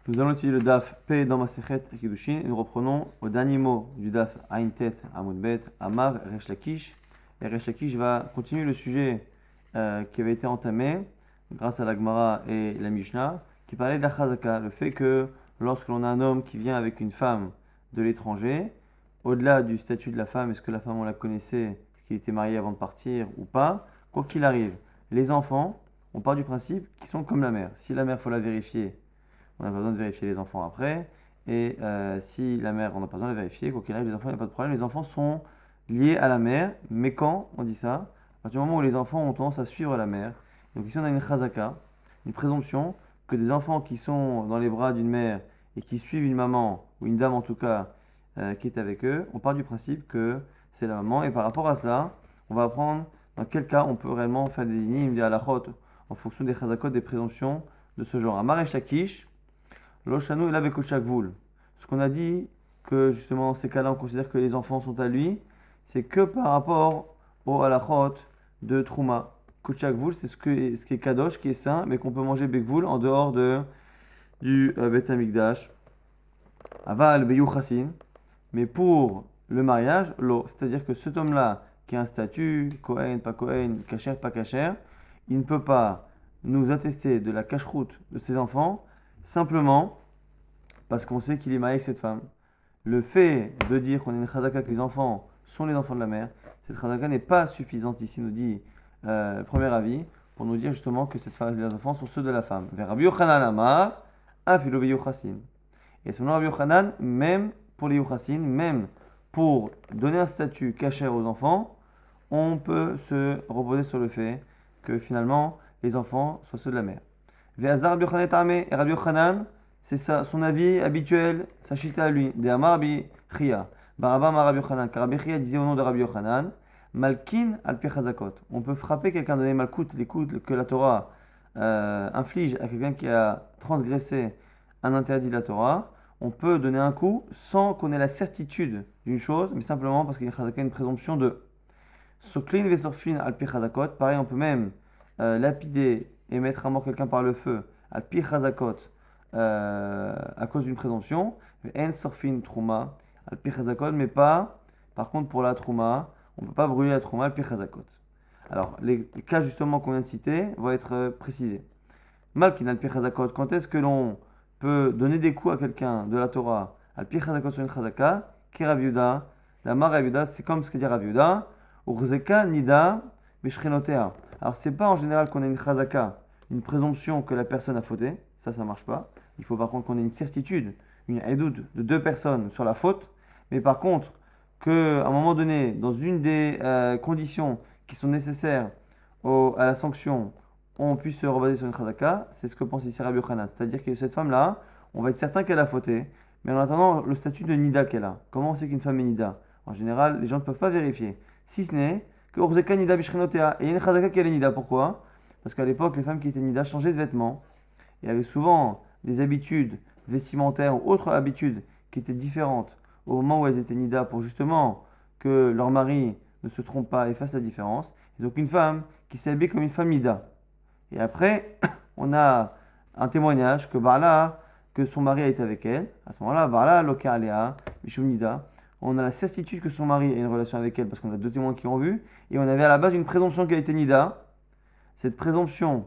Nous allons étudier le Daf P dans Masechet Kiddushin et nous reprenons au dernier mot du Daf Ain Tet Amud Bet Amar Resh Lakish. Et Resh Lakish va continuer le sujet qui avait été entamé grâce à la Gemara et la Mishnah qui parlait de la Chazaka, le fait que lorsque l'on a un homme qui vient avec une femme de l'étranger, au-delà du statut de la femme, est-ce que la femme on la connaissait, est-ce qu'il était marié avant de partir ou pas, quoi qu'il arrive, les enfants, on part du principe qu'ils sont comme la mère. Si la mère, il faut la vérifier, on n'a pas besoin de vérifier les enfants après. Et si la mère, on n'a pas besoin de la vérifier, quoi qu'il arrive, les enfants, il n'y a pas de problème. Les enfants sont liés à la mère, mais quand on dit ça, à partir du moment où les enfants ont tendance à suivre la mère, donc ici on a une chazaka, une présomption que des enfants qui sont dans les bras d'une mère et qui suivent une maman, ou une dame en tout cas, qui est avec eux, on part du principe que c'est la maman. Et par rapport à cela, on va apprendre dans quel cas on peut réellement faire des lignes, des halachot, en fonction des chazakot, des présomptions de ce genre. Amar et Shakish, Loshanu et l'Avekotchakvoul. Ce qu'on a dit, que justement dans ces cas-là, on considère que les enfants sont à lui, c'est que par rapport au halachot de Trouma. Kotchakvoul, c'est ce qui est kadosh, qui est saint, mais qu'on peut manger bekvoul en dehors du Bet Amikdash. Aval Beyou Chassin. Mais pour le mariage, l'eau, c'est-à-dire que cet homme-là, qui a un statut, Kohen, pas Kohen, Kacher, pas Kacher, il ne peut pas nous attester de la cacheroute de ses enfants simplement parce qu'on sait qu'il est marié avec cette femme. Le fait de dire qu'on est une chazaka, que les enfants sont les enfants de la mère, cette chazaka n'est pas suffisante ici, nous dit premier avis, pour nous dire justement que cette femme, les enfants sont ceux de la femme. Vers Rabbi Yochanan Amar, Afilo Beyuchasin. Et selon Rabbi Yochanan, même pour les Yuchasin, même pour donner un statut cachère aux enfants, on peut se reposer sur le fait que finalement les enfants soient ceux de la mère. Ve'azar Rabbi Yochanan Tamé, et Rabbi Yochanan, c'est ça, son avis habituel, sa chita à lui. De Amar Rabbi Chia, Baraba Amar Rabbi Yochanan, car Rabbi Chia disait au nom de Rabbi Yochanan, Malkin al Chazakot. On peut frapper quelqu'un, donner malkout, les coups que la Torah inflige à quelqu'un qui a transgressé un interdit de la Torah. On peut donner un coup sans qu'on ait la certitude d'une chose, mais simplement parce qu'il y a une présomption de Soklin Vesorfin al Chazakot. Pareil, on peut même lapider et mettre à mort quelqu'un par le feu al Chazakot à cause d'une présomption. En Sorfin Trouma al Chazakot, mais pas, par contre, pour la Trouma, on ne peut pas brûler la Trouma al Chazakot. Alors, les cas justement qu'on vient de citer vont être précisés. Malkin al Chazakot, quand est-ce que l'on peut donner des coups à quelqu'un de la Torah, al Chazakot sur une Chazaka, qui Rav Yehuda, la Mar Rav Yehuda, c'est comme ce que dit Rav Yehuda, Urzeka Nida Bishchenotea. Alors, c'est pas en général qu'on ait une Chazaka, une présomption que la personne a fauté, ça marche pas. Il faut par contre qu'on ait une certitude, une edoud de deux personnes sur la faute, mais par contre, qu'à un moment donné, dans une des conditions qui sont nécessaires à la sanction, on puisse se rebaser sur une chazaka, c'est ce que pense ici Rabbi Yochanan. C'est-à-dire que cette femme-là, on va être certain qu'elle a fauté, mais en attendant le statut de nida qu'elle a. Comment on sait qu'une femme est nida? En général, les gens ne peuvent pas vérifier. Si ce n'est que Urzeka nida bishchenotea. Et il y a une chazaka qui est nida. Pourquoi? Parce qu'à l'époque, les femmes qui étaient nida changeaient de vêtements. Il y avait souvent des habitudes vestimentaires ou autres habitudes qui étaient différentes au moment où elles étaient nida pour justement que leur mari ne se trompe pas et fasse la différence. Et donc une femme qui s'est habillée comme une femme nida. Et après, on a un témoignage que Bala, que son mari a été avec elle. À ce moment-là, Bala, Loka Alea, Mishum Nida. On a la certitude que son mari a une relation avec elle parce qu'on a deux témoins qui ont vu. Et on avait à la base une présomption qu'elle était nida. Cette présomption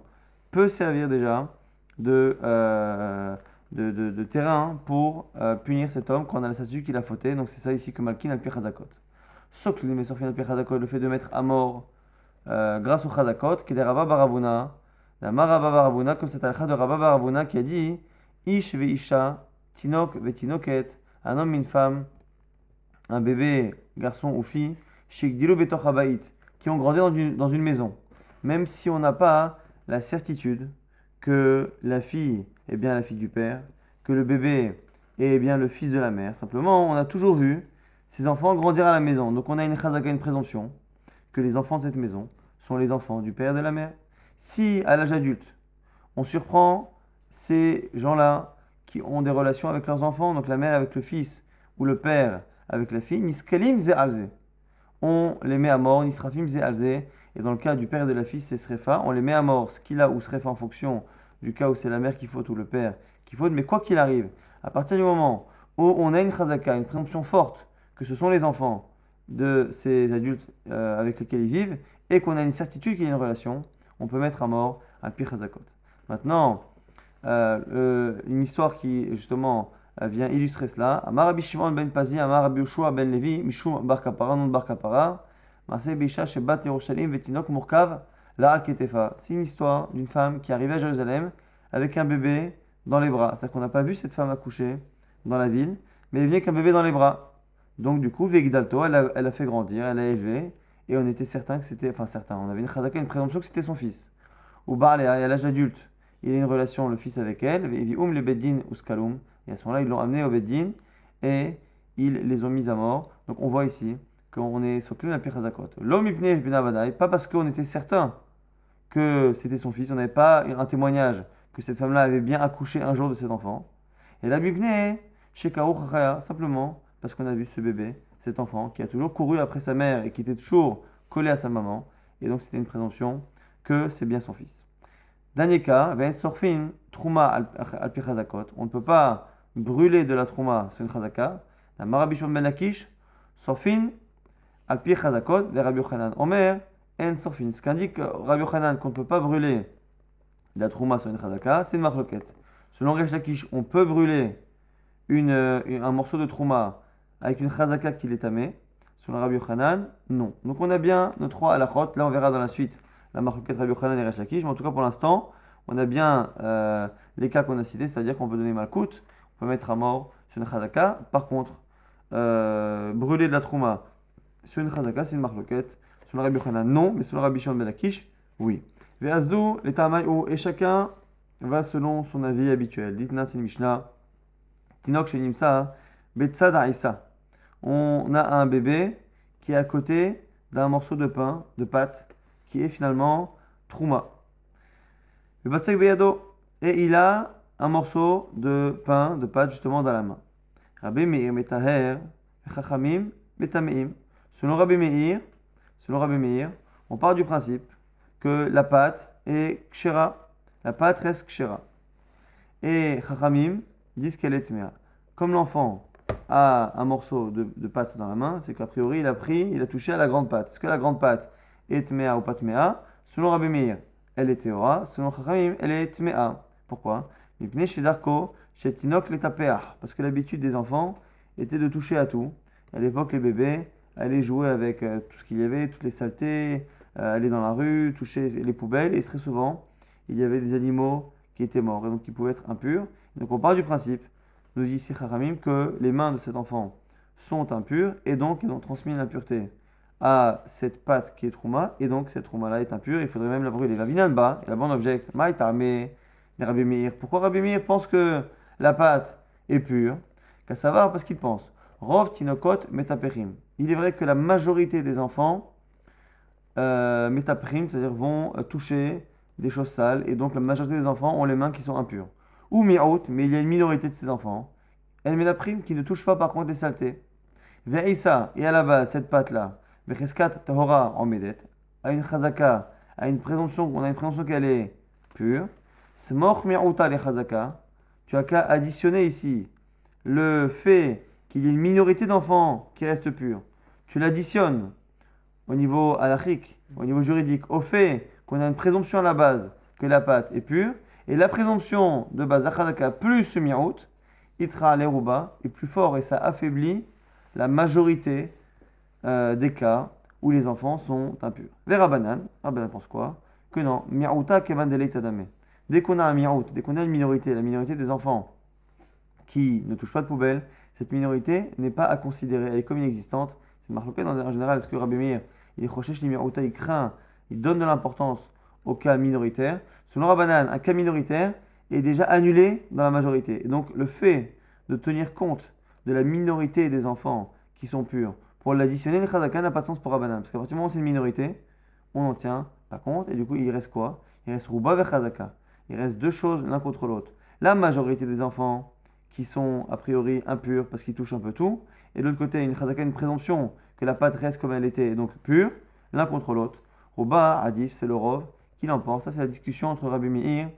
peut servir déjà de terrain pour punir cet homme quand on a la certitude qu'il a fauté. Donc c'est ça ici que Malkin al Chazakot. Sokli mais Sorfin al Chazakot, le fait de mettre à mort grâce au Chazakot, qui est des Rabba Baravuna. La Maraba Baravuna, comme c'est al-Kha de Rabba Baravuna qui a dit Ish ve Isha, Tinok ve Tinoket, un homme, une femme, un bébé, garçon ou fille, Shekdilu betoch habayit, qui ont grandi dans une maison. Même si on n'a pas la certitude que la fille est bien la fille du père, que le bébé est bien le fils de la mère. Simplement, on a toujours vu ces enfants grandir à la maison. Donc on a une chazaka, une présomption, que les enfants de cette maison sont les enfants du père et de la mère. Si, à l'âge adulte, on surprend ces gens-là qui ont des relations avec leurs enfants, donc la mère avec le fils ou le père avec la fille, niskalim ze alze. On les met à mort, nisrafim ze alze. Et dans le cas du père et de la fille, c'est srefa. On les met à mort, skila ou srefa en fonction du cas où c'est la mère qui faute ou le père qui faute, mais quoi qu'il arrive, à partir du moment où on a une chazaka, une présomption forte, que ce sont les enfants de ces adultes avec lesquels ils vivent, et qu'on a une certitude qu'il y a une relation, on peut mettre à mort un pire chazakot. Maintenant, une histoire qui justement vient illustrer cela. Amar Rabbi Shimon ben Pazi, Amar Rabbi Yoshua ben Levi, Mishum bar kapara, non bar kapara, Maseh Beisha shebat Yerushalim vetinok murkav la al ketefa. C'est une histoire d'une femme qui arrivait à Jérusalem avec un bébé dans les bras. C'est-à-dire qu'on n'a pas vu cette femme accoucher dans la ville, mais elle venait avec un bébé dans les bras. Donc du coup, Vegdalto, elle a fait grandir, elle a élevé, et on était certain que c'était, enfin certain, on avait une chazaka, une présomption que c'était son fils. Ou Baalea, et à l'âge adulte, il y a une relation, le fils avec elle, le beddin ou skaloum, et à ce moment-là, ils l'ont amené au beddin, et ils les ont mis à mort. Donc on voit ici qu'on est sur la pire chazakot. L'homme ibné pas parce qu'on était certain que c'était son fils, on n'avait pas un témoignage que cette femme-là avait bien accouché un jour de cet enfant. Et la bibné, chez simplement parce qu'on a vu ce bébé, cet enfant, qui a toujours couru après sa mère et qui était toujours collé à sa maman. Et donc c'était une présomption que c'est bien son fils. Dernier cas, sorfin, trouma al pichazakot. On ne peut pas brûler de la trouma sur une chazaka. La marabishon ben Lakish, sorfin al pichazakot, vers Rabbi Yochanan. Omer, en sorfin. Ce qu'indique Rabbi Yochanan qu'on ne peut pas brûler de la trouma sur une chazaka, c'est une marloquette. Selon Resh Lakish, on peut brûler un morceau de trouma avec une chazaka qui l'est tamé. Selon Rabbi Yochanan, non. Donc on a bien nos trois halachot. Là on verra dans la suite la marloquette Rabbi Yochanan et Resh Lakish. Mais en tout cas pour l'instant, on a bien les cas qu'on a cités, c'est-à-dire qu'on peut donner malkout, on peut mettre à mort sur une chazaka. Par contre, brûler de la trouma sur une chazaka, c'est une marloquette. Selon Rabbi Yochanan, non. Mais selon Rabbi Shimon ben Lakish, oui. Ve'azdu, les tamaïou, et chacun va selon son avis habituel. Ditna, c'est une Mishnah. Tinok shenimsa, betsad ha'isa. On a un bébé qui est à côté d'un morceau de pain, de pâte, qui est finalement trouma. Et il a un morceau de pain, de pâte, justement dans la main. Rabbi Meir metaher, chachamim metameim. Selon Rabbi Meir, on part du principe que la pâte est kshera. La pâte reste kshera. Et chachamim disent qu'elle est tmea. Comme l'enfant a un morceau de pâte dans la main, c'est qu'a priori il a touché à la grande pâte. Est-ce que la grande pâte est tmea ou pas tmea? Selon Rabbi Meir, elle est théora. Selon Chachamim, elle est tmea. Pourquoi? Parce que l'habitude des enfants était de toucher à tout. À l'époque, les bébés allaient jouer avec tout ce qu'il y avait, toutes les saletés, aller dans la rue, toucher les poubelles, et très souvent, il y avait des animaux qui étaient morts, et donc qui pouvaient être impurs. Donc on part du principe, nous dit ici Chachamim, que les mains de cet enfant sont impures, et donc ils ont transmis l'impureté à cette pâte qui est trouma, et donc cette trouma-là est impure, il faudrait même la brûler. Vavinanba, et la bonne objecte, maïtame, Rabbi Meir. Pourquoi Rabbi Meir pense que la pâte est pure? Qu'à savoir, parce qu'il pense, Rov tinokot metaperim. Il est vrai que la majorité des enfants metaperim, c'est-à-dire vont toucher des choses sales, et donc la majorité des enfants ont les mains qui sont impures. Ou mi'out, mais il y a une minorité de ces enfants, el metaperim, qui ne touchent pas par contre des saletés. Ve'isa, et à la base, cette pâte-là, Vecheskat tahora en medet, a une chazaka, a une présomption, on a une présomption qu'elle est pure. Smor mi'outa les chazaka, tu as qu'à additionner ici le fait qu'il y ait une minorité d'enfants qui restent purs. Tu l'additionnes au niveau halachique, au niveau juridique, au fait qu'on a une présomption à la base que la pâte est pure, et la présomption de base chazaka plus ce mi'out, itra leruba, est plus fort et ça affaiblit la majorité des cas où les enfants sont impurs. Vers Rabbanan pense quoi? Que non, mi'outa keman deleitadame. Dès qu'on a un mi'out, dès qu'on a une minorité, la minorité des enfants qui ne touchent pas de poubelle, cette minorité n'est pas à considérer, elle est comme inexistante. C'est marqué en général, est-ce que Rabbi Meir, il est chochesh li mi'outa, il craint, il donne de l'importance au cas minoritaire. Selon Rabbanan, un cas minoritaire est déjà annulé dans la majorité. Et donc le fait de tenir compte de la minorité des enfants qui sont purs, pour l'additionner, le chazaka n'a pas de sens pour Rabbanan. Parce qu'à partir du moment où c'est une minorité, on n'en tient pas compte. Et du coup, il reste quoi? Il reste Rouba vers chazaka. Il reste deux choses l'un contre l'autre. La majorité des enfants qui sont a priori impurs parce qu'ils touchent un peu tout. Et de l'autre côté, une chazaka, une présomption que la pâte reste comme elle était, donc pure, l'un contre l'autre. Rouba, Adif, c'est le Rov qui l'emporte. Ça, c'est la discussion entre Rabbi Meir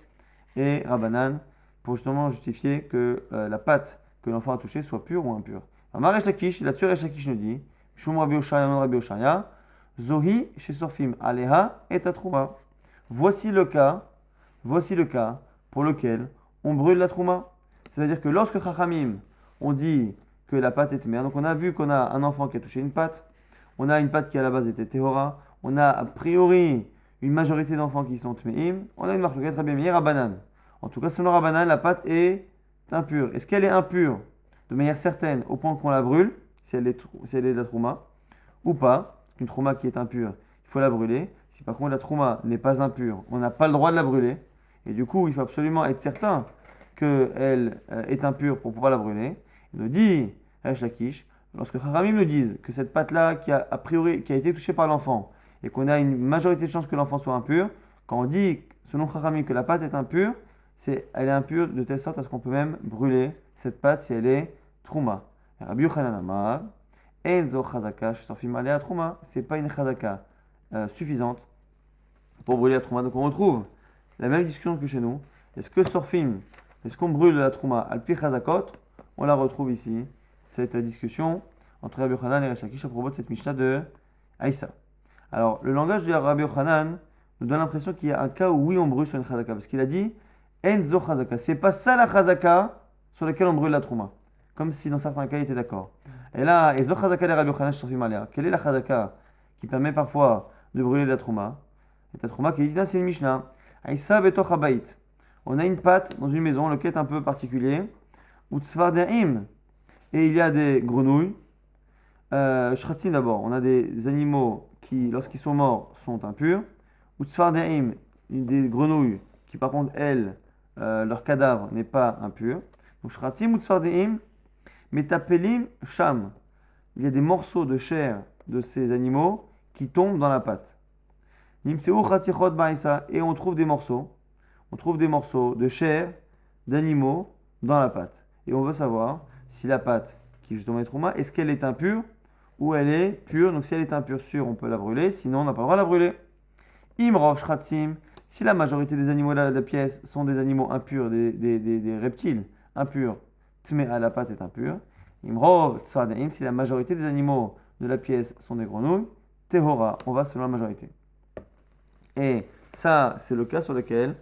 et Rabbanan pour justement justifier que la pâte que l'enfant a touchée soit pure ou impure. Amar Resh Lakish, là-dessus Resh Lakish nous dit, Shum Rabbi Oshaya, Rabbi Oshaya, Zohi chez Sorfim Aleha et Tatrouma. Voici le cas pour lequel on brûle la trouma. C'est-à-dire que lorsque Chachamim on dit que la pâte est mère, donc on a vu qu'on a un enfant qui a touché une pâte, on a une pâte qui à la base était Tehora, on a a priori une majorité d'enfants qui sont Tmeim, on a une marque Rabbi Meir à banane. En tout cas, selon Rabbanan, la pâte est impure. Est-ce qu'elle est impure de manière certaine au point qu'on la brûle, si elle est de la trouma, ou pas? Une trouma qui est impure, il faut la brûler. Si par contre la trouma n'est pas impure, on n'a pas le droit de la brûler. Et du coup, il faut absolument être certain qu'elle est impure pour pouvoir la brûler. Il nous dit, Resh Lakish, lorsque Chachamim nous disent que cette pâte-là, qui a été touchée par l'enfant, et qu'on a une majorité de chances que l'enfant soit impur, quand on dit, selon Chachamim, que la pâte est impure, elle est impure de telle sorte à ce qu'on peut même brûler cette pâte si elle est trouma. Rabbi Yochanan Amar, Enzo chazaka sorfim alea trouma, c'est pas une chazaka suffisante pour brûler la trouma. Donc on retrouve la même discussion que chez nous. Est-ce qu'on brûle la trouma al pi chazakot? On la retrouve ici, cette discussion entre Rabbi Yochanan et Resh Lakish à propos de cette Mishnah de Aïssa. Alors le langage de Rabbi Yochanan nous donne l'impression qu'il y a un cas où oui on brûle sur une chazaka, parce qu'il a dit Enzo chazaka, c'est pas ça la chazaka sur laquelle on brûle la trouma. Comme si dans certains cas il était d'accord. Et là, Enzo chazaka de Rabbi Yochanan shorfim alea. Quelle est la chazaka qui permet parfois de brûler la trouma? Et la trouma qui est c'est une Mishnah. Aïssa betoch habayit. On a une pâte dans une maison, le quai est un peu particulier. Utsvardaim. Et il y a des grenouilles. Shratzin d'abord. On a des animaux qui, lorsqu'ils sont morts, sont impurs. Utsvardaim. Des grenouilles qui, par contre, elles, leur cadavre n'est pas impur. Donc, Shratzim Utsvardaim. Metapelim Sham. Il y a des morceaux de chair de ces animaux qui tombent dans la pâte. Nimseu Chatzichot Ba'isa. Et on trouve des morceaux de chair d'animaux dans la pâte. Et on veut savoir si la pâte, qui justement est trouma, est-ce qu'elle est impure ou elle est pure. Donc si elle est impure, sûr, on peut la brûler. Sinon, on n'a pas le droit de la brûler. Imrov Shratzim. Si la majorité des animaux de la pièce sont des animaux impurs, des reptiles impurs, Tmea, la pâte est impure. Imrov Tzadaim. Si la majorité des animaux de la pièce sont des grenouilles, Tehora, on va selon la majorité. Et ça, c'est le cas sur lequel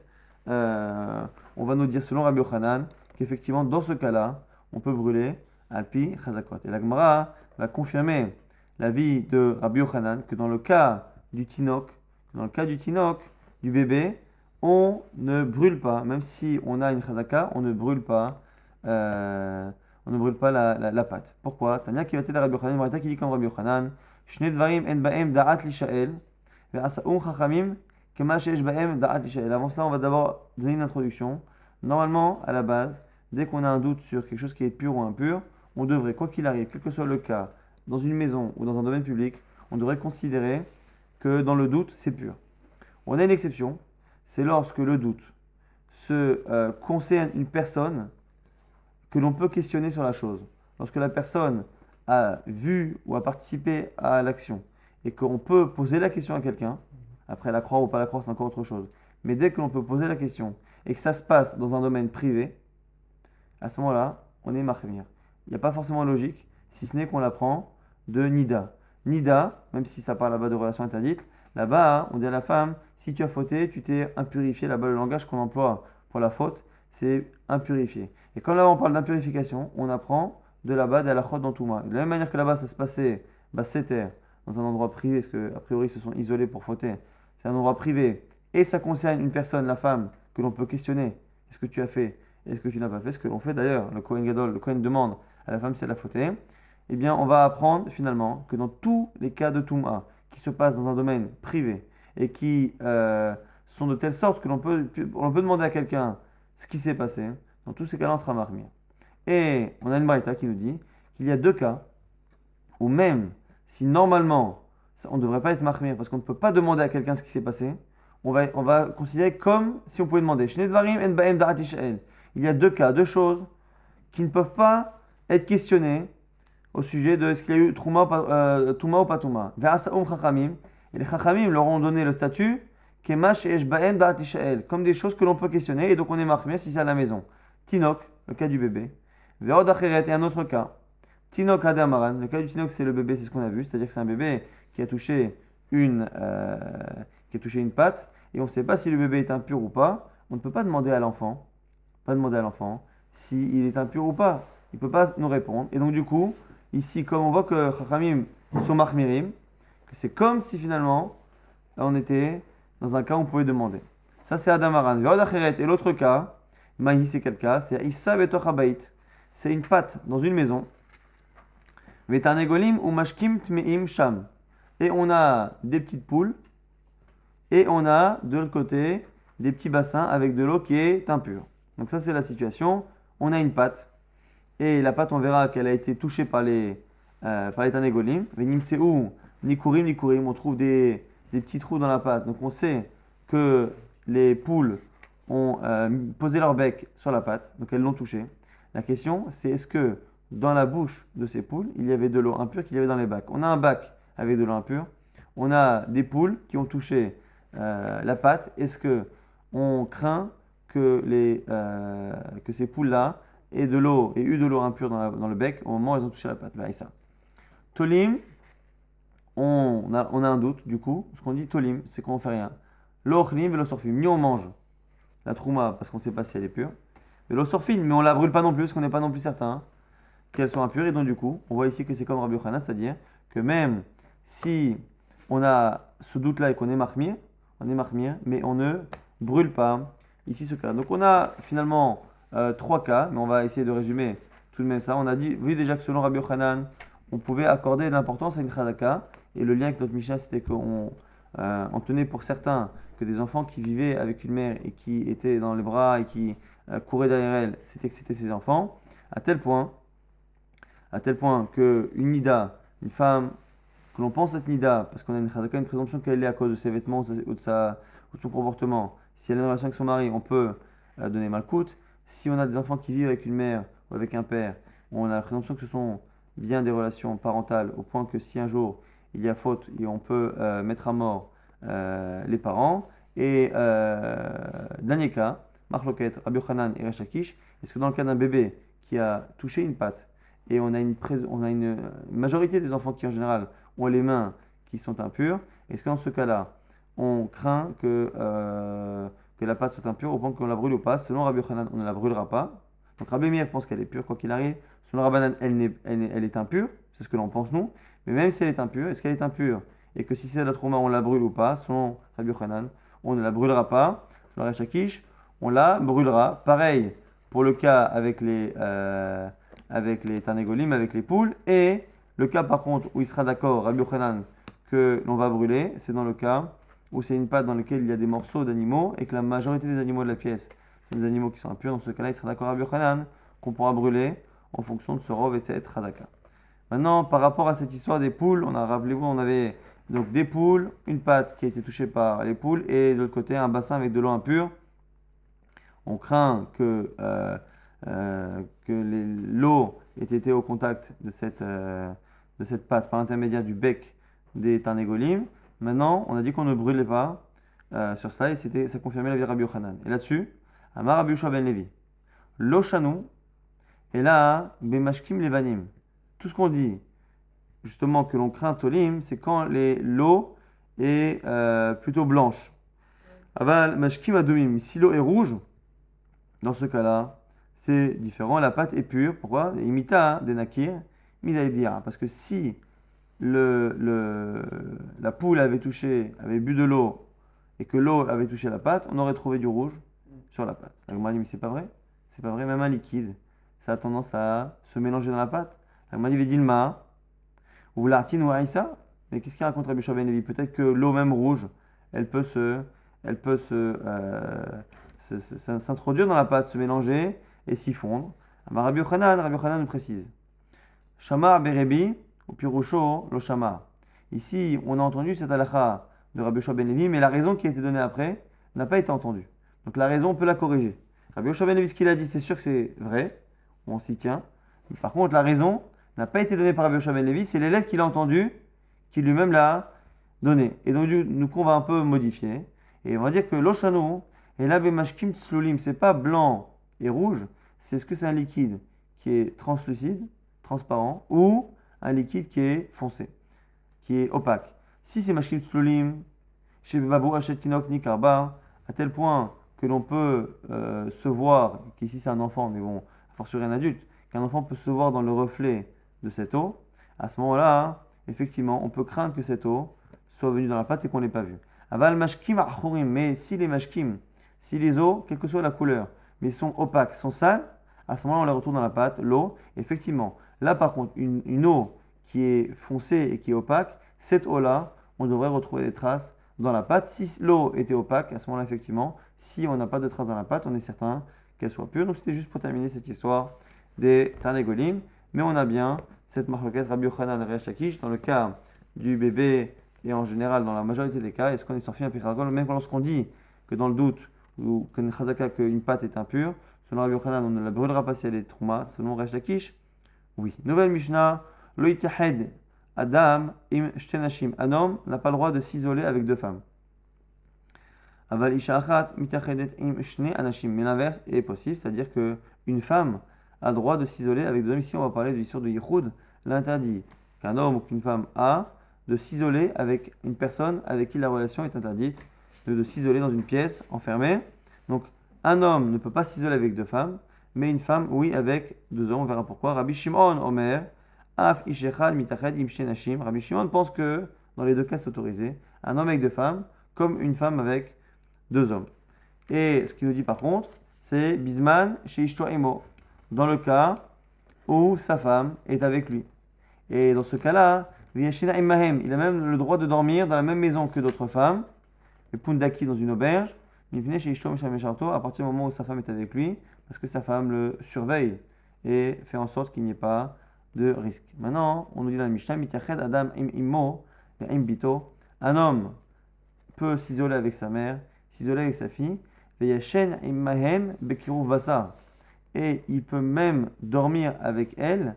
on va nous dire, selon Rabbi Yochanan, qu'effectivement, dans ce cas-là, on peut brûler Alpi Chazakot. Et la Gemara va confirmer l'avis de Rabbi Yochanan que dans le cas du Tinok, du bébé, on ne brûle pas, même si on a une Chazaka, on ne brûle pas la pâte. Pourquoi? Tanya qui va t'aider Rabbi Yochanan, Marita qui dit comme Rabbi Yochanan, Shne dvarim en baem da'at lishael, ve'asaum chachamim, kema sheesh baem da'at lishael. Avant cela, on va d'abord donner une introduction. Normalement, à la base, dès qu'on a un doute sur quelque chose qui est pur ou impur, on devrait, quoi qu'il arrive, quel que soit le cas, dans une maison ou dans un domaine public, on devrait considérer que dans le doute, c'est pur. On a une exception, c'est lorsque le doute se concerne une personne que l'on peut questionner sur la chose. Lorsque la personne a vu ou a participé à l'action et qu'on peut poser la question à quelqu'un, après la croire ou pas la croire, c'est encore autre chose. Mais dès que l'on peut poser la question et que ça se passe dans un domaine privé, à ce moment-là, on est mahmir. Il n'y a pas forcément de logique, si ce n'est qu'on l'apprend de Nida. Nida, même si ça parle là-bas de relations interdites, là-bas, on dit à la femme, si tu as fauté, tu t'es impurifié. Là-bas, le langage qu'on emploie pour la faute, c'est impurifié. Et quand là, on parle d'impurification, on apprend de là-bas des halachot dans Touma. De la même manière que là-bas, ça se passait, c'était dans un endroit privé, parce qu'a priori, ils se sont isolés pour fauter. C'est un endroit privé. Et ça concerne une personne, la femme, que l'on peut questionner. Est-ce que tu as fait? Est-ce que tu n'as pas fait? Ce que l'on fait d'ailleurs, le Kohen Gadol, le Kohen demande à la femme si elle a fauté. Eh bien, on va apprendre finalement que dans tous les cas de Touma qui se passent dans un domaine privé et qui sont de telle sorte que l'on peut demander à quelqu'un ce qui s'est passé, dans tous ces cas-là, on sera marmir. Et on a une braïta qui nous dit qu'il y a deux cas où même si normalement on ne devrait pas être marmir parce qu'on ne peut pas demander à quelqu'un ce qui s'est passé, on va considérer comme si on pouvait demander. Il y a deux cas, deux choses qui ne peuvent pas être questionnées au sujet de est-ce qu'il y a eu Touma ou pas Touma. Et les Chachamim leur ont donné le statut Kemash esh baen da'at ishael, comme des choses que l'on peut questionner, et donc on est marqué si c'est à la maison. Tinok, le cas du bébé. Ve'od acheret, et un autre cas. Tinok hadamaran, le cas du tinok c'est le bébé, c'est ce qu'on a vu, c'est-à-dire que c'est un bébé qui a touché une patte, et on ne sait pas si le bébé est impur ou pas. On ne peut pas demander à l'enfant, s'il est impur ou pas. Il ne peut pas nous répondre. Et donc du coup, ici, comme on voit que Chachamim sont marmirim, que c'est comme si finalement on était dans un cas où on pouvait demander. Ça c'est Adamaran. Et l'autre cas, Mahi c'est quel cas? C'est Issa betoch habayit. C'est une patte dans une maison. Vetanegolim ou mashkim tmeim sham. Et on a des petites poules. Et on a de l'autre côté des petits bassins avec de l'eau qui est impure. Donc ça c'est la situation. On a une patte. Et la pâte, on verra qu'elle a été touchée par les tanégolim. Venimtseu, nikurim, on trouve des petits trous dans la pâte. Donc on sait que les poules ont posé leur bec sur la pâte, donc elles l'ont touchée. La question, c'est est-ce que dans la bouche de ces poules, il y avait de l'eau impure qu'il y avait dans les bacs? On a un bac avec de l'eau impure. On a des poules qui ont touché la pâte. Est-ce que on craint que ces poules-là aient eu de l'eau impure dans le bec au moment où elles ont touché la pâte? Ça. Tolim, on a un doute du coup. Ce qu'on dit tolim, c'est qu'on ne fait rien. L'ochlim et l'osorfim, ni on mange la trouma parce qu'on ne sait pas si elle est pure. Et l'osorfim, mais on la brûle pas non plus parce qu'on n'est pas non plus certain qu'elles sont impures. Et donc du coup, on voit ici que c'est comme Rabbi Yochanan, c'est-à-dire que même si on a ce doute-là et qu'on est marmir, mais on ne brûle pas ici ce cas. Donc on a finalement trois cas, mais on va essayer de résumer tout de même ça. On a vu déjà que selon Rabbi Yochanan, on pouvait accorder de l'importance à une chazaka. Et le lien avec notre Mishnah, c'était qu'on tenait pour certains que des enfants qui vivaient avec une mère et qui étaient dans les bras et qui couraient derrière elle, c'était ses enfants. À tel point qu'une nida, une femme, que l'on pense être nida, parce qu'on a une chazaka, une présomption qu'elle est à cause de ses vêtements ou de son comportement, si elle a une relation avec son mari, on peut donner malkout. Si on a des enfants qui vivent avec une mère ou avec un père, on a la présomption que ce sont bien des relations parentales, au point que si un jour il y a faute, et on peut mettre à mort les parents. Et dernier cas, Marloket, Rabbi Yochanan et Resh Lakish, est-ce que dans le cas d'un bébé qui a touché une patte, et on a une majorité des enfants qui en général ont les mains qui sont impures, est-ce que dans ce cas-là, on craint que la pâte soit impure au point qu'on la brûle ou pas? Selon Rabbi Yochanan, on ne la brûlera pas. Donc Rabbi Meir pense qu'elle est pure, quoi qu'il arrive. Selon Rabbanan, elle est impure, c'est ce que l'on pense nous. Mais même si elle est impure, est-ce qu'elle est impure? Et que si c'est de la trouma, on la brûle ou pas? Selon Rabbi Yochanan, on ne la brûlera pas. Selon Resh Lakish, on la brûlera. Pareil pour le cas avec les tarnégolim, avec les poules. Et le cas par contre où il sera d'accord, Rabbi Yochanan, que l'on va brûler, c'est dans le cas où c'est une pâte dans laquelle il y a des morceaux d'animaux et que la majorité des animaux de la pièce sont des animaux qui sont impurs. Dans ce cas-là, il sera d'accord Rabbi Yochanan qu'on pourra brûler en fonction de ce rov et cette radaka. Maintenant, par rapport à cette histoire des poules, rappelez-vous, on avait donc des poules, une pâte qui a été touchée par les poules et de l'autre côté un bassin avec de l'eau impure. On craint que l'eau ait été au contact de cette pâte par l'intermédiaire du bec des tarnégolim. Maintenant, on a dit qu'on ne brûlait pas sur ça et ça confirmait la vie de Rabbi Yochanan. Et là-dessus, Amar Rabbi Yoshua ben Levi, Lo shanu, et là, bemashkim levanim. Tout ce qu'on dit, justement, que l'on craint tolim, c'est quand l'eau est plutôt blanche. Aval mashkim adumim. Si l'eau est rouge, dans ce cas-là, c'est différent. La pâte est pure. Pourquoi? Imita des nakir, midaïdia. Parce que si la poule avait bu de l'eau et que l'eau avait touché la pâte, on aurait trouvé du rouge sur la pâte. La Gemara dit, mais c'est pas vrai. C'est pas vrai, même un liquide, ça a tendance à se mélanger dans la pâte. La Gemara dit, Vedilma, ou l'artine ou aïssa. Mais qu'est-ce qu'il raconte Rabbi Yoshua ben Levi? Peut-être que l'eau même rouge, elle peut s'introduire dans la pâte, se mélanger et s'y fondre. Rabbi Yochanan nous précise. Shamar berebi ou pirusho lo shamar. Ici, on a entendu cette halakha de Rabbi Yoshua ben Levi, mais la raison qui a été donnée après n'a pas été entendue. Donc la raison, on peut la corriger. Rabbi Yoshua ben Levi, ce qu'il a dit, c'est sûr que c'est vrai, on s'y tient. Mais par contre, la raison n'a pas été donnée par Rabbi Yoshua ben Levi, c'est l'élève qui l'a entendu, qui lui-même l'a donné. Et donc, nous, on va un peu modifier. Et on va dire que l'oshano, et là, bemashkim tslulim, c'est pas blanc et rouge, c'est ce que c'est un liquide qui est translucide, transparent, ou un liquide qui est foncé, qui est opaque. Si c'est mashkim tslulim, chez Bavou Achetinok ni Karba, à tel point que l'on peut se voir, qu'ici c'est un enfant, mais bon, a fortiori un adulte, qu'un enfant peut se voir dans le reflet de cette eau, à ce moment-là, effectivement, on peut craindre que cette eau soit venue dans la pâte et qu'on ne l'ait pas vue. Aval mashkim achurim, mais si les mashkim, si les eaux, quelle que soit la couleur, mais sont opaques, sont sales, à ce moment-là, on les retourne dans la pâte, l'eau, effectivement. Là, par contre, une eau qui est foncée et qui est opaque, cette eau-là, on devrait retrouver des traces dans la pâte. Si l'eau était opaque, à ce moment-là, effectivement, si on n'a pas de traces dans la pâte, on est certain qu'elle soit pure. Donc, c'était juste pour terminer cette histoire des Tarnegolim. Mais on a bien cette marloquette Rabbi Yochanan et Resh Lakish dans le cas du bébé et en général dans la majorité des cas. Est-ce qu'on est sorti un piragol? Même lorsqu'on dit que dans le doute ou qu'une pâte est impure, selon Rabbi Yochanan, on ne la brûlera pas si elle est trouma. Selon Resh Lakish, oui. Nouvelle Mishnah, Lo Yitihed Adam im shtenashim. Un homme n'a pas le droit de s'isoler avec deux femmes. Aval isha achat mitachedet im shne anashim. Mais l'inverse est possible, c'est-à-dire qu'une femme a le droit de s'isoler avec deux hommes. Ici, on va parler de l'histoire de Yichud, l'interdit qu'un homme ou qu'une femme a de s'isoler avec une personne avec qui la relation est interdite, de s'isoler dans une pièce enfermée. Donc, un homme ne peut pas s'isoler avec deux femmes, mais une femme, oui, avec deux hommes. On verra pourquoi. Rabbi Shimon Omer, Af Ishechad Mitached Im Shtenashim. Rabbi Shimon pense que dans les deux cas, c'est autorisé. Un homme avec deux femmes, comme une femme avec deux hommes. Et ce qu'il nous dit par contre, c'est Bisman chez Ishtoa Imo, dans le cas où sa femme est avec lui. Et dans ce cas-là, Viashina Immahem, il a même le droit de dormir dans la même maison que d'autres femmes, et Pundaki dans une auberge, Mipne chez Ishtoa Mishamesharto, à partir du moment où sa femme est avec lui, parce que sa femme le surveille et fait en sorte qu'il n'y ait pas de risque. Maintenant, on nous dit dans la Mishnah, Mitached Adam im immo, im bito, un homme peut s'isoler avec sa mère, s'isoler avec sa fille, Veyashen immahem bekiruv basar, et il peut même dormir avec elle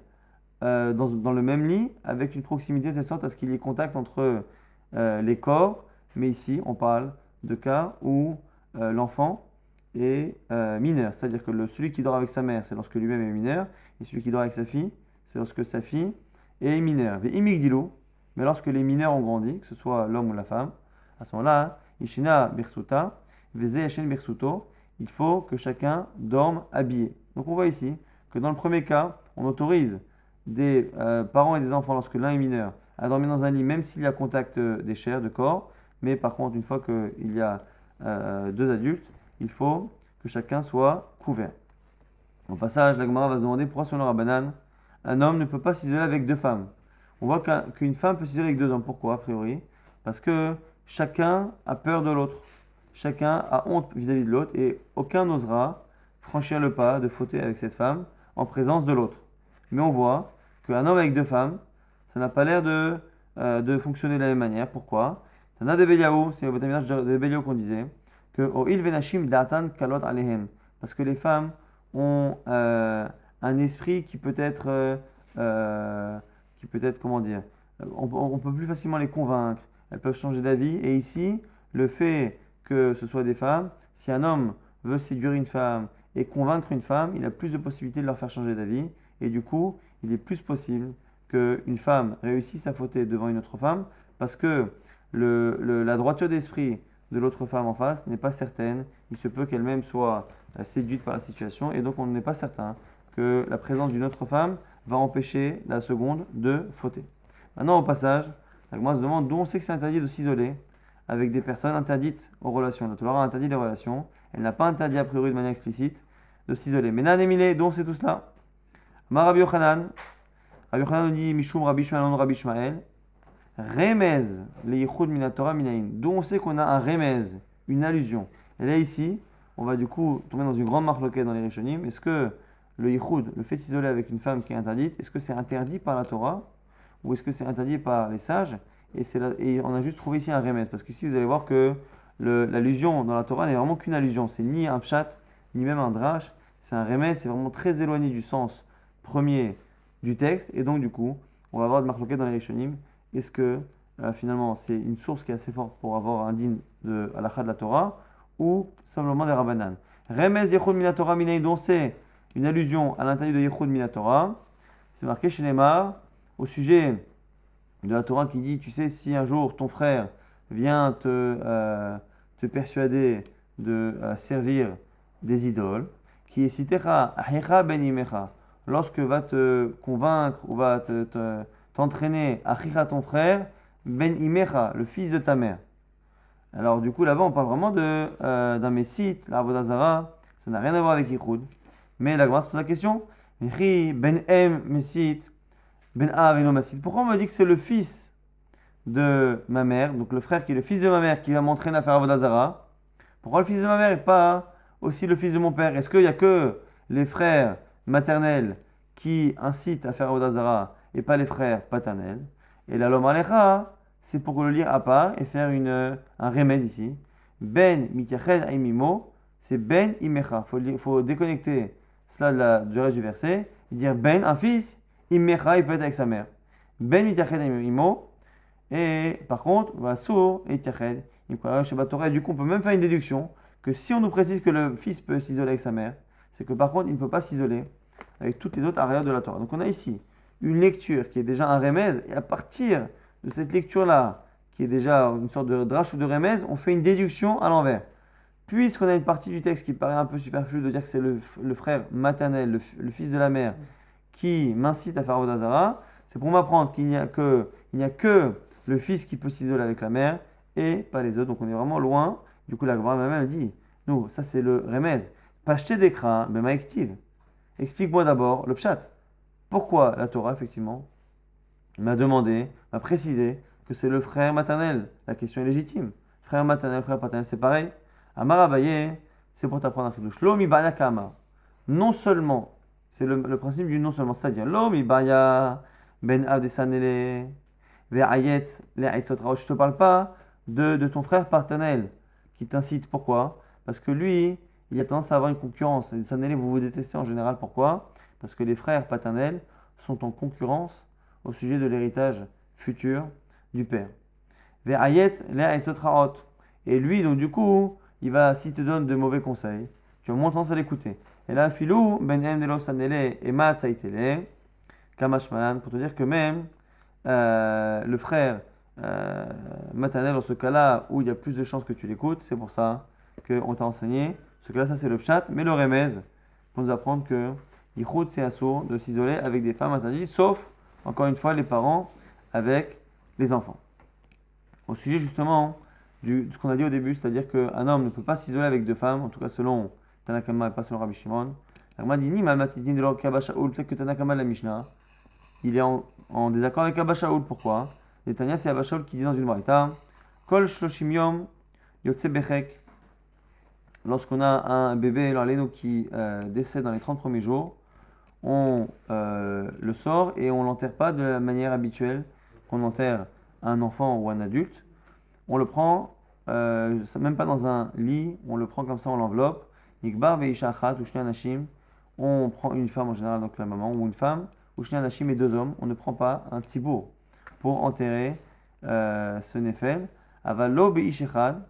dans le même lit, avec une proximité de telle sorte à ce qu'il y ait contact entre les corps, mais ici on parle de cas où l'enfant est mineur, c'est-à-dire que celui qui dort avec sa mère, c'est lorsque lui-même est mineur, et celui qui dort avec sa fille, c'est lorsque sa fille est mineure. Mais lorsque les mineurs ont grandi, que ce soit l'homme ou la femme, à ce moment-là, Ishina Birsuta, Veze Yashen Birsuto, il faut que chacun dorme habillé. Donc on voit ici que dans le premier cas, on autorise des parents et des enfants, lorsque l'un est mineur, à dormir dans un lit, même s'il y a contact des chairs, de corps. Mais par contre, une fois qu'il y a deux adultes, il faut que chacun soit couvert. Au passage, la Gemara va se demander pourquoi selon Rabbanan, un homme ne peut pas s'isoler avec deux femmes. On voit qu'une femme peut s'isoler avec deux hommes. Pourquoi, a priori? Parce que chacun a peur de l'autre. Chacun a honte vis-à-vis de l'autre et aucun n'osera franchir le pas de fauter avec cette femme en présence de l'autre. Mais on voit qu'un homme avec deux femmes, ça n'a pas l'air de fonctionner de la même manière. Pourquoi? Tana de Beliaou, c'est au témoignage de Beliaou qu'on disait que O il venashim datan kalot alehem, parce que les femmes ont un esprit qui peut être, comment dire, on peut plus facilement les convaincre. Elles peuvent changer d'avis. Et ici, le fait que ce soit des femmes, si un homme veut séduire une femme et convaincre une femme, il a plus de possibilités de leur faire changer d'avis. Et du coup, il est plus possible qu'une femme réussisse à fauter devant une autre femme parce que la droiture d'esprit de l'autre femme en face n'est pas certaine. Il se peut qu'elle-même soit séduite par la situation et donc on n'est pas certain que la présence d'une autre femme va empêcher la seconde de fauter. Maintenant, au passage, la Gemara se demande d'où on sait que c'est interdit de s'isoler avec des personnes interdites aux relations. La Torah a interdit les relations. Elle n'a pas interdit a priori de manière explicite de s'isoler. Mais Nan Emile, d'où on sait tout cela? Ma Rabbi Yochanan. Rabbi Yochanan nous dit Mishum Rabbi Shmael, Rabbi Shmael. Remez, le Yichud Minatora Minayin. D'où on sait qu'on a un remez, une allusion. Et là, ici, on va du coup tomber dans une grande marloquette dans les Rishonim. Est-ce que le Yichud, le fait de s'isoler avec une femme qui est interdite, est-ce que c'est interdit par la Torah ou est-ce que c'est interdit par les sages? Et on a juste trouvé ici un remez. Parce que ici, vous allez voir que l'allusion dans la Torah n'est vraiment qu'une allusion. C'est ni un pshat, ni même un drash. C'est un remez, c'est vraiment très éloigné du sens premier du texte. Et donc, du coup, on va avoir de marloquette dans les Rishonim. Est-ce que finalement c'est une source qui est assez forte pour avoir un din de halakha de la Torah, ou simplement des Rabbanan. Remez Yechud Minatora Minei, dont c'est une allusion à l'intérieur de Yechud Minatora, c'est marqué chez Neymar au sujet de la Torah qui dit, tu sais, si un jour ton frère vient te persuader de servir des idoles, qui est sitecha achecha ben imecha, lorsque va te convaincre ou va t'entraîner achecha ton frère, ben imecha, le fils de ta mère. Alors du coup là-bas on parle vraiment d'un messite, la Avodah Zara, ça n'a rien à voir avec Yichud. Mais la Gemara se pose la question, ben em messite, ben aveno messite. Pourquoi on me dit que c'est le fils de ma mère, donc le frère qui est le fils de ma mère qui va m'entraîner à faire Avodah Zara? Pourquoi le fils de ma mère et pas aussi le fils de mon père? Est-ce qu'il n'y a que les frères maternels qui incitent à faire Avodah Zara et pas les frères paternels? Et la Lom Alecha, c'est pour le lire à part et faire un remèze ici. Ben mitiached aimimo, c'est ben imecha. Il faut déconnecter cela du reste du verset et dire ben, un fils, imecha, il peut être avec sa mère. Ben mitiached aimimo, et par contre, va sourd et tiached. Du coup, on peut même faire une déduction que si on nous précise que le fils peut s'isoler avec sa mère, c'est que par contre, il ne peut pas s'isoler avec toutes les autres arrières de la Torah. Donc on a ici une lecture qui est déjà un remèze, et à partir de cette lecture-là, qui est déjà une sorte de drache ou de remèze, on fait une déduction à l'envers. Puisqu'on a une partie du texte qui paraît un peu superflue de dire que c'est le frère maternel, le fils de la mère, qui m'incite à faire Avodah Zara, c'est pour m'apprendre qu'il n'y a que le fils qui peut s'isoler avec la mère et pas les autres. Donc on est vraiment loin. Du coup, la Gemara même dit, nous, ça c'est le remèze. Pacheté d'écran, mais maïktiv. Explique-moi d'abord le pshat. Pourquoi la Torah, effectivement, m'a précisé que c'est le frère maternel. La question est légitime. Frère maternel, frère paternel, c'est pareil. Amar Abaye, c'est pour t'apprendre un chidouche. Lo mi baya kama. Non seulement, c'est le principe du non seulement, c'est-à-dire lo mi baya ben avdesanele ve'ayet le'aitzotra. Je ne te parle pas de ton frère paternel qui t'incite. Pourquoi? Parce que lui, il a tendance à avoir une concurrence. Les sanele, vous vous détestez en général. Pourquoi? Parce que les frères paternels sont en concurrence au sujet de l'héritage futur du père. Et lui, donc du coup, s'il te donne de mauvais conseils, tu as moins tendance à l'écouter. Et là, filou, ben em de los anele et mat saitele, kamashmalan, pour te dire que même le frère maternel, dans ce cas-là, où il y a plus de chances que tu l'écoutes, c'est pour ça qu'on t'a enseigné. Ce cas-là, ça c'est le pshat, mais le remez, pour nous apprendre que Yichud, c'est assaut de s'isoler avec des femmes interdites, sauf, encore une fois, les parents avec les enfants. Au sujet justement de ce qu'on a dit au début, c'est-à-dire qu'un homme ne peut pas s'isoler avec deux femmes, en tout cas selon Tanakama et pas selon Rabbi Shimon. Rabbi dit ni Malmatidin de l'Orka Shaul, peut-être que Tanakama la Mishnah, il est en désaccord avec Abba Shaul. Pourquoi? Les Tanya, c'est Abba Shaul qui dit dans une braïta Kol Shloshim Yom Yotse Bechek. Lorsqu'on a un bébé qui décède dans les 30 premiers jours, on le sort et on ne l'enterre pas de la manière habituelle qu'on enterre un enfant ou un adulte. On le prend, même pas dans un lit, on le prend comme ça, on l'enveloppe. Nikbar veisha achat ou shni anashim. On prend une femme en général, donc la maman, ou une femme, ou shni anashim et deux hommes. On ne prend pas un tzibour pour enterrer ce nefel. Avalo beish echad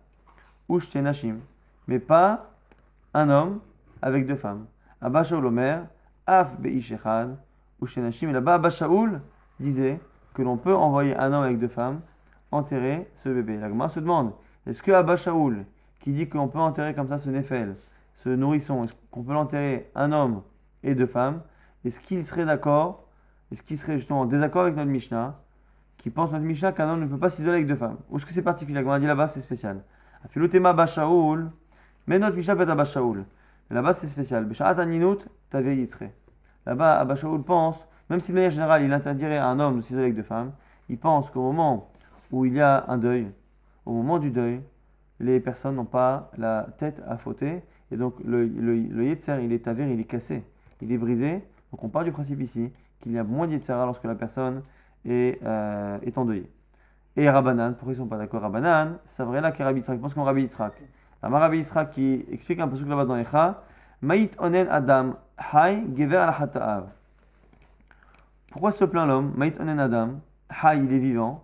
ou shni anashim. Mais pas un homme avec deux femmes. Abba Shaul Omer, af beish echad ou shni anashim. Et là-bas, Abba Shaul disait que l'on peut envoyer un homme avec deux femmes enterrer ce bébé. La Gemara se demande, est-ce que Abba Shaul, qui dit qu'on peut enterrer comme ça ce nefel, ce nourrisson, est-ce qu'on peut l'enterrer un homme et deux femmes, est-ce qu'il serait d'accord, est-ce qu'il serait justement en désaccord avec notre Mishnah, qui pense notre Mishnah qu'un homme ne peut pas s'isoler avec deux femmes? Ou est-ce que c'est particulier? La Gemara dit là-bas c'est spécial. Afilotema Abba Shaul, mais notre Mishnah peut être Abba Shaul. Mais là-bas c'est spécial. B'sha'at haninut tavei yitzre. Là-bas Abba Shaul pense, même si de manière générale il interdirait à un homme de s'isoler avec deux femmes, il pense qu'au moment où il y a un deuil, au moment du deuil, les personnes n'ont pas la tête à fauter, et donc le yetzer, il est taver, il est cassé, il est brisé. Donc on part du principe ici qu'il y a moins de yetzera lorsque la personne est endeuillée. Et Rabbanan, pourquoi ils ne sont pas d'accord? Rabbanan, c'est vrai là que Rabbi Yitzhak, je pense qu'on Rabbi Yitzhak. Rabbi Yitzhak qui explique un peu ce que là-bas dans Echa, Maït onen adam, hay gever al hata'av. Pourquoi se plaint l'homme? Maït onen adam, hay, il est vivant.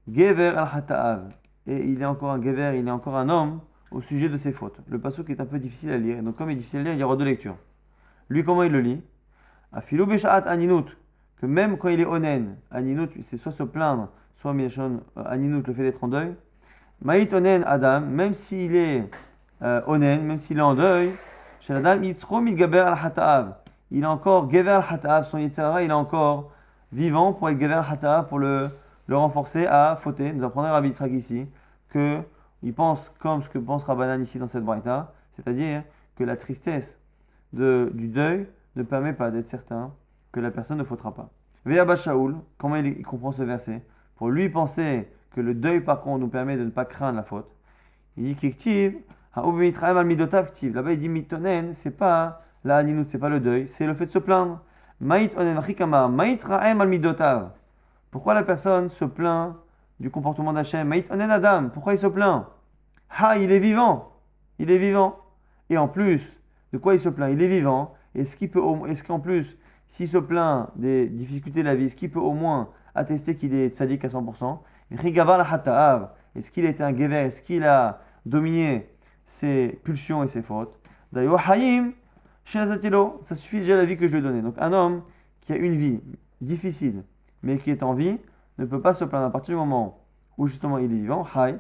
Gever al-Hata'av. Et il est encore un Gever, il est encore un homme au sujet de ses fautes. Le pasuk est un peu difficile à lire. Et donc, comme il est difficile à lire, il y aura deux lectures. Lui, comment il le lit? Afilo Beshaat Aninut. Que même quand il est onen, Aninut, c'est soit se plaindre, soit Milachon Aninut, le fait d'être en deuil. Maït onen Adam, même s'il est onen, même s'il est en deuil, chez Adam, Yitzro Midgaber al-Hata'av. Il est encore Gever al-Hata'av, son Yitzhara, il est encore vivant pour être Gever al-Hata'av, pour le renforcer à fauter. Nous apprendrons Rabbi Yitzhak ici que il pense comme ce que pense Rabbanan ici dans cette braïta, c'est-à-dire que la tristesse du deuil ne permet pas d'être certain que la personne ne fautera pas. Ve'abba Shaoul, comment il comprend ce verset? Pour lui penser que le deuil par contre nous permet de ne pas craindre la faute. Il dit qu'iktiv, là-bas il dit mitonen, c'est pas la aninut, c'est pas le deuil, c'est le fait de se plaindre. Maït onen machikama, maït ra'em al midotav. Pourquoi la personne se plaint du comportement d'Hachem? Maït onen adam, pourquoi il se plaint? Ha, il est vivant, il est vivant. Et en plus, de quoi il se plaint? Il est vivant. Est-ce qu'en plus, s'il se plaint des difficultés de la vie, est-ce qu'il peut au moins attester qu'il est tzaddik à 100%? Est-ce qu'il était un gever? Est-ce qu'il a dominé ses pulsions et ses fautes? D'ailleurs, Hayim, ça suffit déjà la vie que je lui ai donnée. Donc un homme qui a une vie difficile, mais qui est en vie, ne peut pas se plaindre à partir du moment où justement il est vivant, Hay,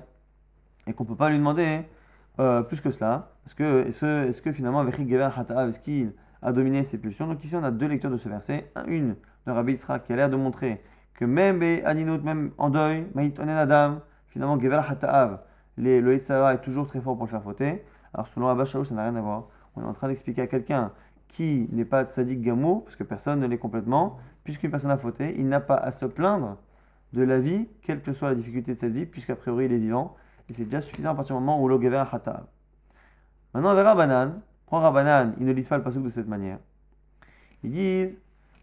et qu'on ne peut pas lui demander plus que cela. Est-ce que finalement, est-ce qu'il a dominé ses pulsions? Donc ici, on a deux lectures de ce verset. Une de Rabbi Yitzhak qui a l'air de montrer que même Aninut, même en deuil, Maït Onen Adam, finalement, Gever Hata'av, le Yitzhara est toujours très fort pour le faire fauter. Alors selon Abba Shaul, ça n'a rien à voir. On est en train d'expliquer à quelqu'un qui n'est pas tzaddik gamour, parce que personne ne l'est complètement, puisqu'une personne a fauté, il n'a pas à se plaindre de la vie, quelle que soit la difficulté de cette vie, puisqu'a priori il est vivant. Et c'est déjà suffisant à partir du moment où l'eau Gever Hata'av. Maintenant, vers Rabbanan, ils ne lisent pas le pasuk de cette manière. Ils disent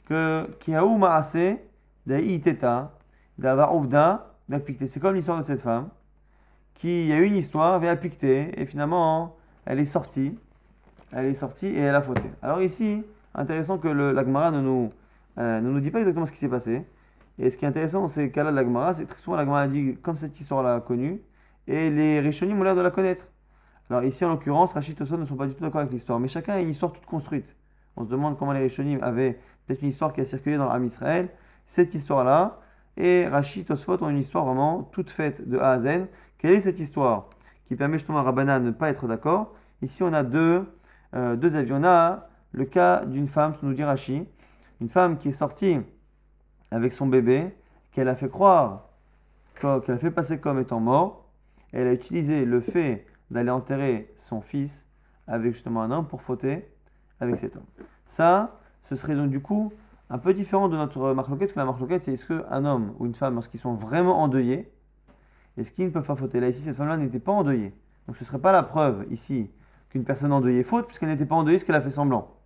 que Kihaou Ma'ase, Daïteta, Dava Uvda, Picté. C'est comme l'histoire de cette femme qui a eu une histoire, vers Picté, et finalement, elle est sortie et elle a fauté. Alors ici, intéressant que la Gemara ne nous dit pas exactement ce qui s'est passé. Et ce qui est intéressant dans ces cas-là de la Gemara, c'est très souvent la Gemara dit comme cette histoire-là connue, et les Rishonim ont l'air de la connaître. Alors ici, en l'occurrence, Rachid et Tosfot ne sont pas du tout d'accord avec l'histoire, mais chacun a une histoire toute construite. On se demande comment les Rishonim avaient peut-être une histoire qui a circulé dans l'Am Israël, cette histoire-là, et Rachid et Tosfot ont une histoire vraiment toute faite de A à Z. Quelle est cette histoire qui permet justement à Rabbanan de ne pas être d'accord? Ici, on a deux avis. On a le cas d'une femme, nous dit Rachid, une femme qui est sortie avec son bébé, qu'elle a fait croire, qu'elle a fait passer comme étant mort. Elle a utilisé le fait d'aller enterrer son fils avec justement un homme pour fauter avec cet homme. Ça, ce serait donc du coup un peu différent de notre marloquette, parce que la marloquette, c'est est-ce qu'un homme ou une femme, lorsqu'ils sont vraiment endeuillés, est-ce qu'ils ne peuvent pas fauter? Là, ici, cette femme-là n'était pas endeuillée. Donc ce ne serait pas la preuve ici qu'une personne endeuillée faute, puisqu'elle n'était pas endeuillée, parce qu'elle a fait semblant.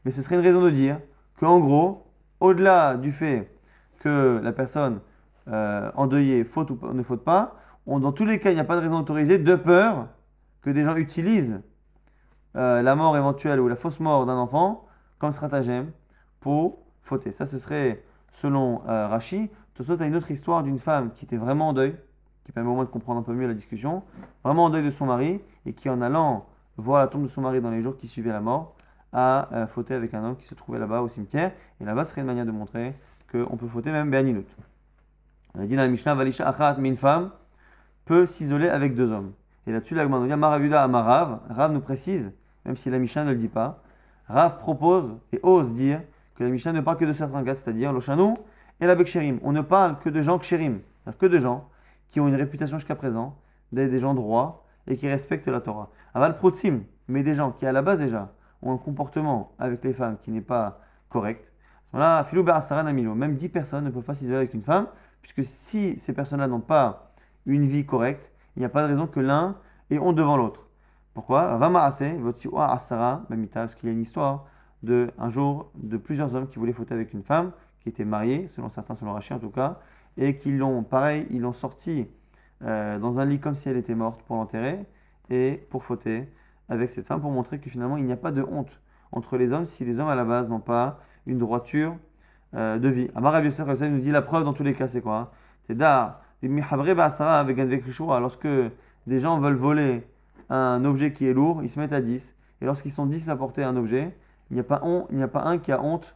Mais ce serait une raison de dire qu'en gros, au-delà du fait que la personne endeuillée faute ou ne faute pas, dans tous les cas, il n'y a pas de raison autorisée de peur que des gens utilisent la mort éventuelle ou la fausse mort d'un enfant comme stratagème pour fauter. Ça, ce serait selon Rashi. Tosfot a une autre histoire d'une femme qui était vraiment en deuil, qui permet au moins de comprendre un peu mieux la discussion, vraiment en deuil de son mari, et qui en allant voir la tombe de son mari dans les jours qui suivaient la mort, a fauté avec un homme qui se trouvait là-bas au cimetière. Et là-bas, ce serait une manière de montrer qu'on peut fauter même Béaninut. On a dit dans la Mishnah, Valisha Achat, mais une femme peut s'isoler avec deux hommes. Et là-dessus, la Gemara nous dit Maravuda Amarav. Rav nous précise, même si la Mishnah ne le dit pas, Rav propose et ose dire que la Mishnah ne parle que de certains cas, c'est-à-dire l'Oshanou et la Beksherim. On ne parle que de gens Ksherim, c'est-à-dire que de gens qui ont une réputation jusqu'à présent d'être des gens droits et qui respectent la Torah. Aval Protsim, mais des gens qui à la base déjà ont un comportement avec les femmes qui n'est pas correct. À ce moment-là, Filou Be'asaran Amilo, même 10 personnes ne peuvent pas s'isoler avec une femme, puisque si ces personnes-là n'ont pas une vie correcte, il n'y a pas de raison que l'un ait honte devant l'autre. Pourquoi? Parce qu'il y a une histoire de un jour de plusieurs hommes qui voulaient fauter avec une femme qui était mariée, selon certains, selon Rachid en tout cas, et qui l'ont sorti dans un lit comme si elle était morte pour l'enterrer et pour fauter avec cette femme pour montrer que finalement il n'y a pas de honte entre les hommes si les hommes à la base n'ont pas une droiture de vie. Amar Rabbi Yosef nous dit la preuve dans tous les cas c'est quoi? C'est dar Lorsque des gens veulent voler un objet qui est lourd, ils se mettent à 10. Et lorsqu'ils sont 10 à porter un objet, il n'y a pas un qui a honte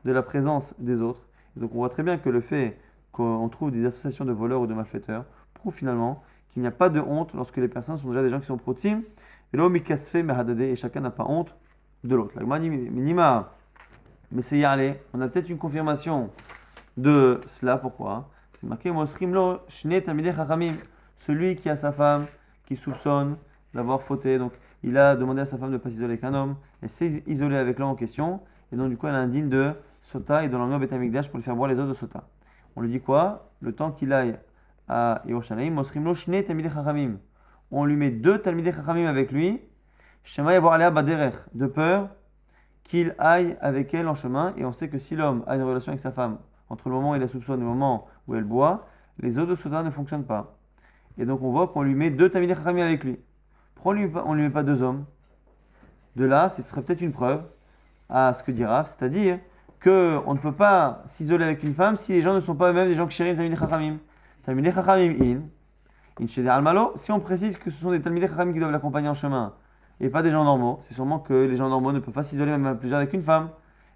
de la présence des autres. Et donc on voit très bien que le fait qu'on trouve des associations de voleurs ou de malfaiteurs prouve finalement qu'il n'y a pas de honte lorsque les personnes sont déjà des gens qui sont protim. Et l'homme et chacun n'a pas honte de l'autre. Minima, mais c'est y aller. On a peut-être une confirmation de cela. Pourquoi? C'est marqué Mosrimlo Shne Tamidei Chachamim. Celui qui a sa femme, qui soupçonne d'avoir fauté. Donc il a demandé à sa femme de ne pas s'isoler avec un homme. Elle s'est isolée avec l'homme en question. Et donc du coup elle est indigne de Sota et de l'emmener au Beth Amikdash pour lui faire boire les eaux de Sota. On lui dit quoi? Le temps qu'il aille à Yerushalayim, Mosrimlo Shne Tamidei Chachamim. On lui met 2 Talmidei Chachamim avec lui. Shema Yavoir Alea Baderech. De peur qu'il aille avec elle en chemin. Et on sait que si l'homme a une relation avec sa femme, entre le moment où il la soupçonne et le moment où elle boit, les eaux de Sota ne fonctionnent pas. Et donc on voit qu'on lui met 2 Talmidei Chachamim avec lui. Pourquoi on ne lui met pas 2 hommes? De là, ce serait peut-être une preuve à ce que dira, c'est-à-dire qu'on ne peut pas s'isoler avec une femme si les gens ne sont pas eux-mêmes des gens qui chérim Talmidei Chachamim. Talmidei Chachamim in Shede Almalo. Si on précise que ce sont des Talmidei Chachamim qui doivent l'accompagner en chemin et pas des gens normaux, c'est sûrement que les gens normaux ne peuvent pas s'isoler même à plusieurs avec une femme.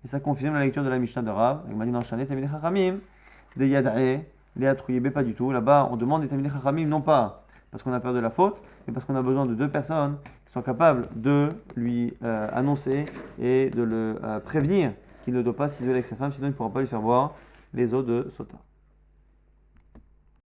Et ça confirme la lecture de la Mishnah de Rav, avec Madin Enchané, Talmidei Chachamim, des Yad'e, les Atrouillébé, pas du tout. Là-bas, on demande des Talmidei Chachamim non pas parce qu'on a peur de la faute, mais parce qu'on a besoin de 2 personnes qui soient capables de lui annoncer et de le prévenir qu'il ne doit pas s'isoler avec sa femme, sinon il ne pourra pas lui faire boire les eaux de Sota.